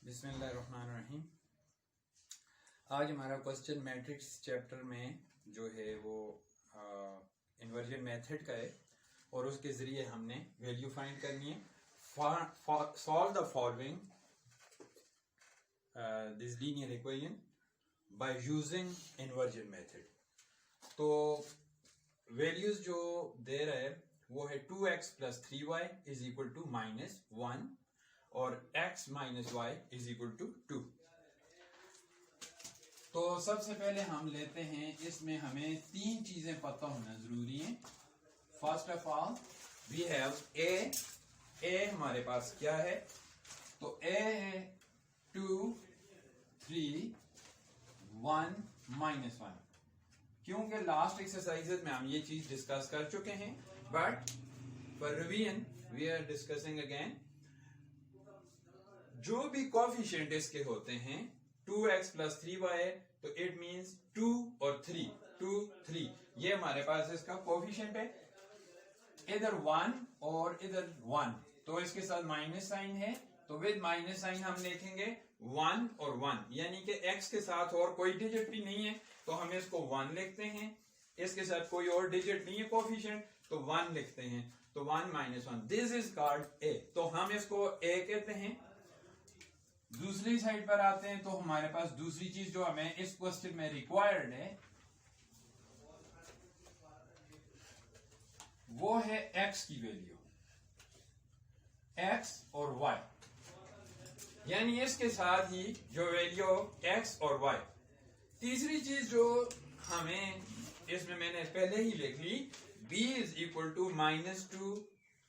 बिस्मिल्लाहिर्रहमानिर्रहीम। आज हमारा क्वेश्चन मैट्रिक्स चैप्टर में जो है वो इन्वर्जन मेथड का है और उसके ज़रिए हमने वैल्यू फाइंड करनी है। Solve the following this linear equation by using inversion method. तो वैल्यूज जो दे रहा है वो है 2x + 3y is equal to -1 और x - y is equal to 2। तो सबसे पहले हम लेते हैं, इसमें हमें तीन चीजें पता होना जरूरी है। First of all we have a हमारे पास क्या है, तो ए है 2 3 1 -1। क्योंकि लास्ट एक्सरसाइजेज में हम ये चीज डिस्कस कर चुके हैं, but for revision we are discussing again. जो भी कोफिशिएंट इसके होते हैं 2x + 3y है, तो इट मींस 2 और 3 2 3 ये हमारे पास इसका कोफिशिएंट है। इधर 1 और इधर 1, तो इसके साथ माइनस साइन है, तो विद माइनस साइन हम लिखेंगे 1 और 1, यानी कि x के साथ और कोई डिजिट भी नहीं है तो हम इसको 1 लिखते हैं। इसके साथ कोई और डिजिट नहीं है कोफिशिएंट, तो 1 लिखते हैं, तो 1 - 1 दिस इज कॉल्ड a। तो हम इसको a कहते हैं। दूसरी साइड पर आते हैं, तो हमारे पास दूसरी चीज जो हमें इस क्वेश्चन में रिक्वायर्ड है वो है x की वैल्यू, x और y, यानी इसके साथ ही जो वैल्यू x और y। तीसरी चीज जो हमें इसमें मैंने पहले ही लिख ली, b इज इक्वल टू -2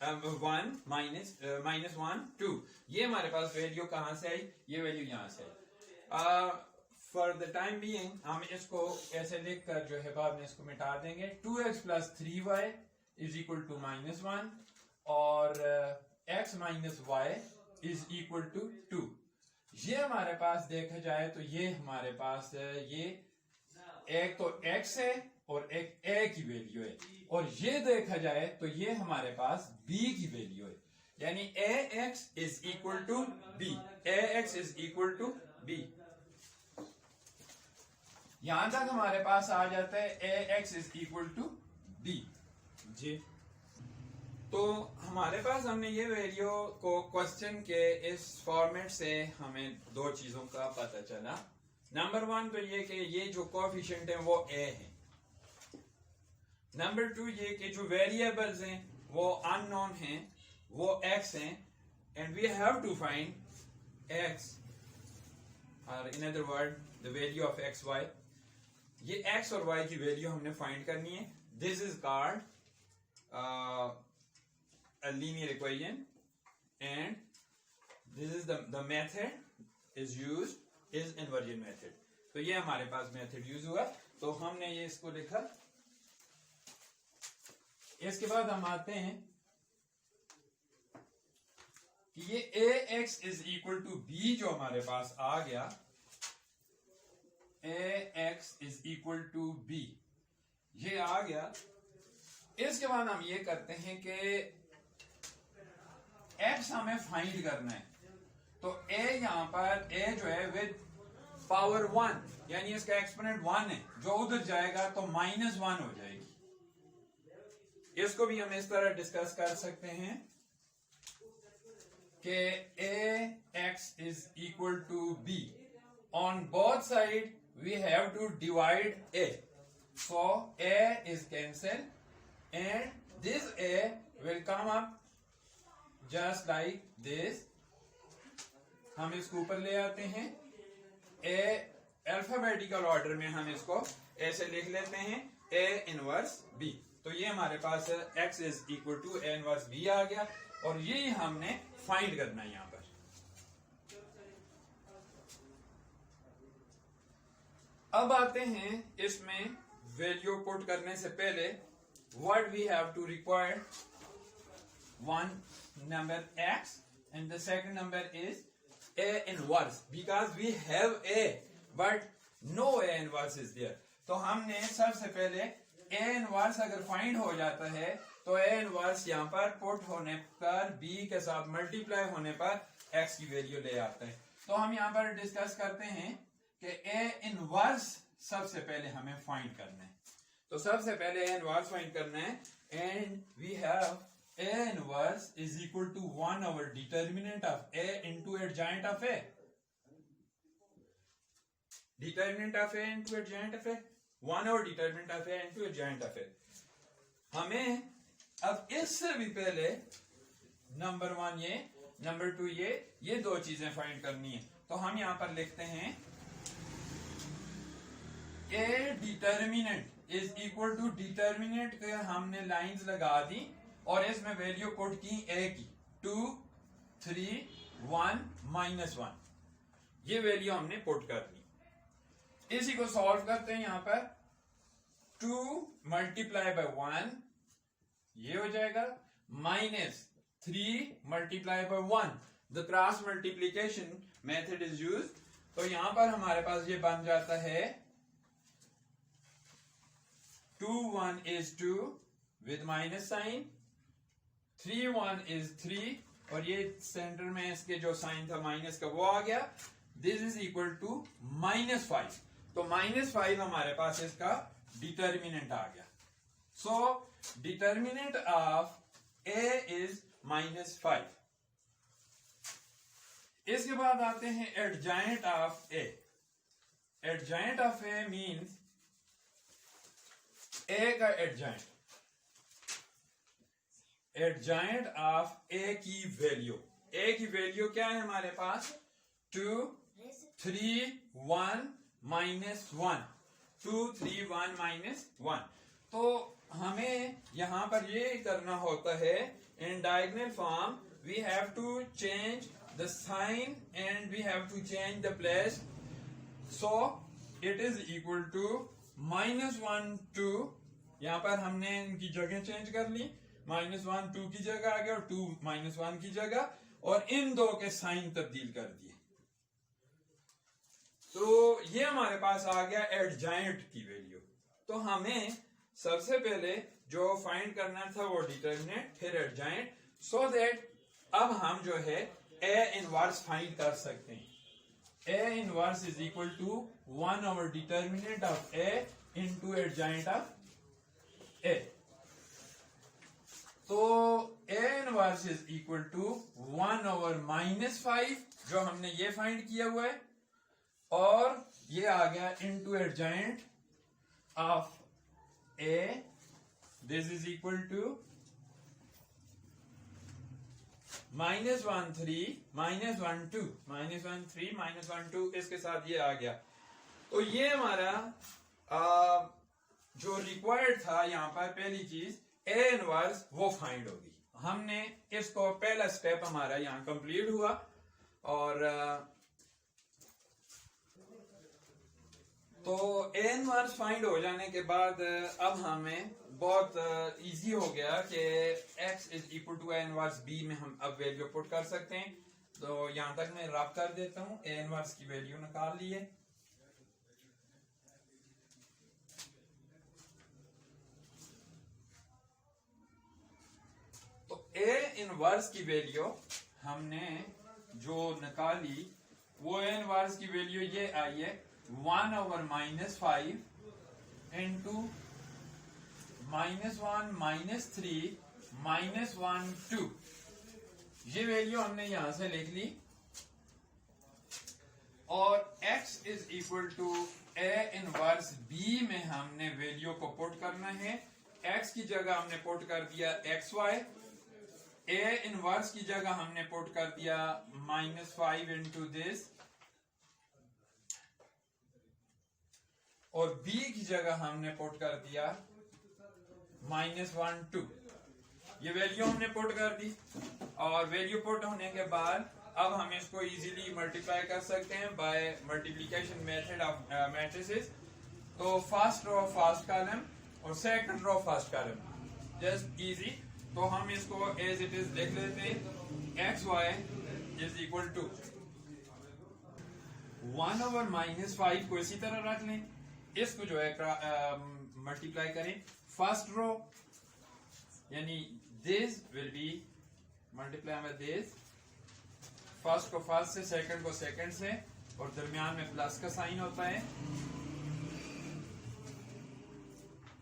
1 -1 2। ये हमारे पास वैल्यू कहां से आई, ये वैल्यू यहां से आई। फॉर द टाइम बीइंग हम इसको ऐसे लिखकर जो है बाद में इसको मिटा देंगे। 2x + 3y is equal to -1 और x - y is equal to 2। ये हमारे पास देखा जाए तो ये हमारे पास ये एक तो x है और एक a की वैल्यू है, और ये देखा जाए तो ये हमारे पास b की वैल्यू है, यानी ax is equal to b, ax is equal to b। यहां तक हमारे पास आ जाता है ax is equal to b जी। तो हमारे पास हमने ये वैल्यू को क्वेश्चन के इस फॉर्मेट से हमें दो चीजों का पता चला। नंबर 1 तो ये कि ये जो कोएफिशिएंट है वो a है। नंबर 2 ये कि जो वेरिएबल्स हैं वो अननोन हैं, वो x हैं, and we have to find x, और in other word the value of x y। ये x और y की वैल्यू हमने फाइंड करनी है। This is called a linear equation and this is the method is used is inversion method। तो ये हमारे पास मेथड यूज हुआ, तो हमने ये इसको लिखा। इसके बाद हम आते हैं कि ये ax is equal to b जो हमारे पास आ गया, ax is equal to b ये आ गया। इसके बाद हम ये करते हैं कि x हमें फाइंड करना है, तो a यहां पर a जो है विद पावर 1, यानी इसका एक्सपोनेंट 1 है, जो उधर जाएगा तो -1 हो जाएगी। इसको भी हम इस तरह डिस्कस कर सकते हैं कि ax is equal to b, on both side we have to divide a, so a is cancel and this a will come up just like this. हम इसको ऊपर ले आते हैं, a अल्फाबेटिकल ऑर्डर में हम इसको ऐसे लिख लेते हैं a इनवर्स b। तो ये हमारे पास x is equal to a inverse b आ गया, और ये हमने फाइंड करना है यहां पर। अब आते हैं इसमें वैल्यू पुट करने से पहले what we have to require, one number x and the second number is a inverse, because we have a but no a inverse is there। तो हमने सबसे पहले a इनवर्स अगर फाइंड हो जाता है तो a इनवर्स यहां पर पुट होने पर b के साथ मल्टीप्लाई होने पर x की वैल्यू ले आता है। तो हम यहाँ पर डिस्कस करते हैं कि ए इनवर्स सबसे पहले हमें फाइंड करना है। तो सबसे पहले ए इनवर्स फाइंड करना है and we have a inverse is equal to 1 over determinant of a into adjoint of a. Determinant of a into adjoint of a, 1 over determinant of a into adjoint of a. हमें अब इससे भी पहले number 1 ये, number 2 ये दो चीजें find करनी है। तो हम यहां पर लिखते हैं A determinant is equal to determinant के हमने लाइंस लगा दी और इसमें वैल्यू पुट की ए की 2, 3, 1, -1, ये वैल्यू हमने पुट कर दी। इसी को सॉल्व करते हैं। यहां पर 2 मल्टीप्लाई बाय 1 ये हो जाएगा, -3 multiply by 1, the cross multiplication method is use. तो यहां पर हमारे पास ये बन जाता है 2, 1 is 2 with minus sign, 3, 1 is 3 और ये सेंटर में इसके जो साइन था माइनस का वो आ गया। This is equal to -5। तो -5 हमारे पास इसका डिटर्मिनेंट आ गया। So determinant of a is -5। इसके बाद आते हैं adjoint of a. Adjoint of a means a का एडजॉइंट, एडजॉइंट ऑफ ए की वैल्यू। ए की वैल्यू क्या है हमारे पास? 2, 3, 1, -1, 2, 3, 1, -1। तो हमें यहां पर ये करना होता है in diagonal form we have to change the sign and we have to change the place. So it is equal to -1, 2, यहां पर हमने इनकी जगह चेंज कर ली, -1 2 की जगह आ गया और 2 -1 की जगह, और इन दो के साइन तब्दील कर दिए। तो ये हमारे पास आ गया एडजॉइंट की वैल्यू। तो हमें सबसे पहले जो फाइंड करना था वो डिटर्मिनेंट, फिर एडजॉइंट, सो दैट अब हम जो है ए इनवर्स फाइंड कर सकते हैं। A inverse is equal to 1 over determinant of a into adjoint of a. तो a inverse is equal to 1 over -5 जो हमने ये फाइंड किया हुआ है, और ये आ गया into adjoint of A. This is equal to -1 3 -1 2 -1 3 -1 2, इसके साथ ये आ गया। तो ये हमारा जो रिक्वायर्ड था यहां पर पहली चीज ए इनवर्स वो फाइंड होगी। हमने इसको पहला स्टेप हमारा यहां कंप्लीट हुआ, और तो ए इनवर्स फाइंड हो जाने के बाद अब हमें बहुत इजी हो गया कि x is equal to A inverse b में हम अब वैल्यू पुट कर सकते हैं। तो यहां तक मैं रब कर देता हूं, ए इनवर्स की वैल्यू निकाल ली है। तो ए इनवर्स की वैल्यू हमने जो निकाली वो ए इनवर्स की वैल्यू ये आई है 1 ओवर -5 इंटू -1 -3 -1 2। ये वैल्यू हमने यहां से लिख ली, और x is equal to A inverse b में हमने वैल्यू को पुट करना है। x की जगह हमने पुट कर दिया xy, ए इनवर्स की जगह हमने पुट कर दिया -5 इंटू दिस, और b की जगह हमने पुट कर दिया -1 2। ये वैल्यू हमने पुट कर दी, और वैल्यू पुट होने के बाद अब हम इसको इजीली मल्टीप्लाई कर सकते हैं by multiplication method of matrices. तो फर्स्ट रो फर्स्ट कॉलम और second row first column, just easy. तो हम इसको एज इट इज लिख लेते हैं, xy is equal to 1 over -5 को इसी तरह रख लें, इसको जो है मल्टीप्लाई करें फर्स्ट रो, यानी this will B multiply by this, first को फर्स्ट से, सेकंड को सेकंड से, और दरमियान में प्लस का साइन होता है।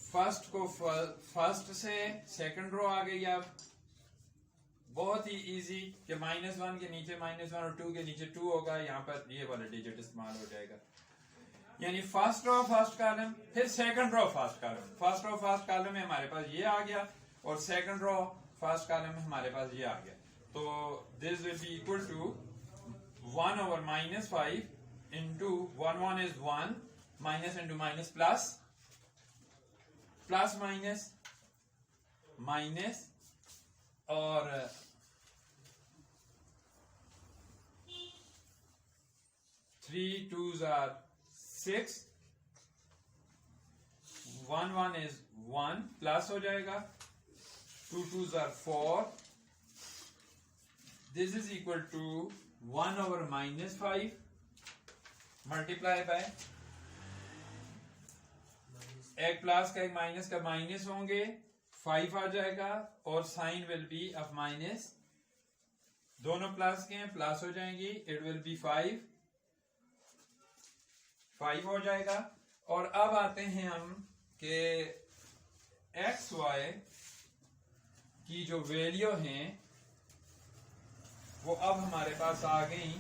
फर्स्ट को फर्स्ट से सेकंड रो आ गई। अब बहुत ही इजी कि -1 के नीचे -1 और 2 के नीचे 2 होगा, यहाँ पर ये वाला डिजिट इस्तेमाल हो जाएगा। यानी फर्स्ट रो फर्स्ट कॉलम, फिर second row first column. First row first column में हमारे पास ये आ गया, और सेकंड रो फर्स्ट कॉलम में हमारे पास ये आ गया। तो this will be equal to 1/-5 into 1 is 1, minus into minus plus, plus minus minus, और 3 2s are 6, 1 is 1 प्लस हो जाएगा, 2 2s are 4, this is equal to 1/-5 multiply by एक प्लस का एक माइनस का माइनस होंगे, 5 आ जाएगा, और sign will be of minus. दोनों प्लस के हैं, प्लस हो जाएंगी, इट विल बी 5 हो जाएगा। और अब आते हैं हम कि एक्स वाई की जो वैल्यू हैं वो अब हमारे पास आ गई।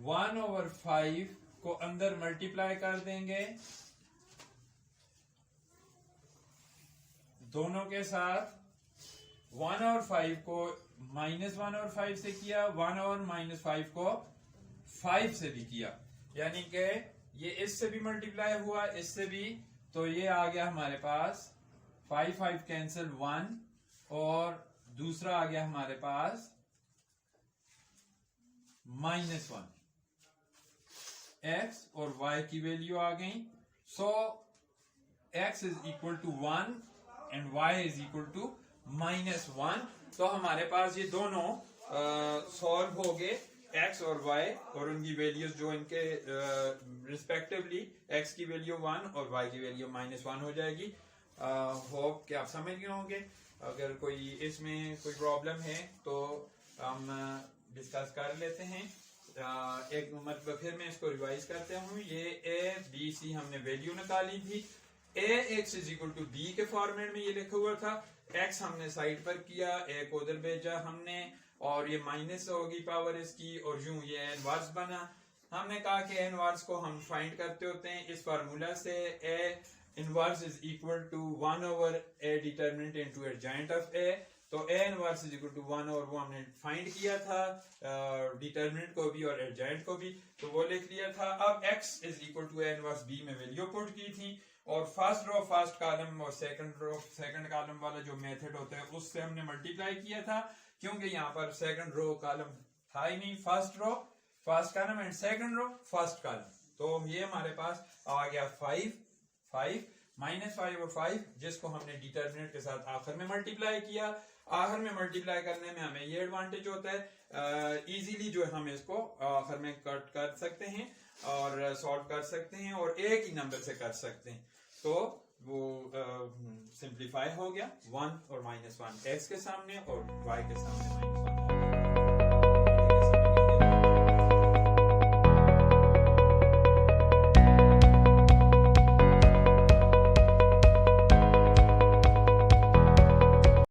1/5 को अंदर मल्टीप्लाई कर देंगे दोनों के साथ। 1/5 को -1/5 से किया, 1/-5 को 5 से भी किया, यानी कि ये इससे भी मल्टीप्लाई हुआ, इससे भी। तो ये आ गया हमारे पास 5 कैंसिल 1, और दूसरा आ गया हमारे पास -1। x और y की वैल्यू आ गई। So x is equal to 1 and y is equal to -1। तो हमारे पास ये दोनों सॉल्व हो गए, x और y, और उनकी वैल्यूज जो इनके रिस्पेक्टिवली x की वैल्यू 1 और y की वैल्यू -1 हो जाएगी। होप कि आप समझ गए होंगे। अगर कोई इसमें कोई प्रॉब्लम है तो हम डिस्कस कर लेते हैं। एक मतलब फिर मैं इसको रिवाइज करते हूँ। ये a b c हमने वैल्यू निकाली थी। ax is equal to b के फॉर्मेट में ये लिखा हुआ था। x हमने साइड पर किया, a को उधर भेजा हमने, और ये माइनस होगी पावर इसकी, और यूं ये इनवर्स बना। हमने कहा कि इनवर्स को हम फाइंड करते होते हैं इस फार्मूला से। a inverse is equal to 1/a determinant into adjoint of a। तो a inverse is equal to 1, और वो हमने फाइंड किया था डिटरमिनेंट को भी और एडजॉइंट को भी, तो वो लिख लिया था। अब x is equal to a inverse b में वैल्यू पुट की थी, और फर्स्ट रो फर्स्ट कॉलम और सेकंड रो सेकंड कॉलम वाला जो मेथड होता है उससे हमने मल्टीप्लाई किया था, क्योंकि यहाँ पर सेकंड रो कॉलम था ही नहीं। First row first column and second row first column. तो ये हमारे पास आ गया 5 -5 और 5, जिसको हमने डिटरमिनेंट के साथ आखिर में मल्टीप्लाई किया। आखिर में मल्टीप्लाई करने में हमें ये एडवांटेज होता है, इजीली जो है हम इसको आखिर में कट कर सकते हैं और सॉल्व कर सकते हैं, और एक ही नंबर से कर सकते हैं। तो वो सिंप्लीफाई हो गया, 1 और -1 x के सामने और y के सामने -1।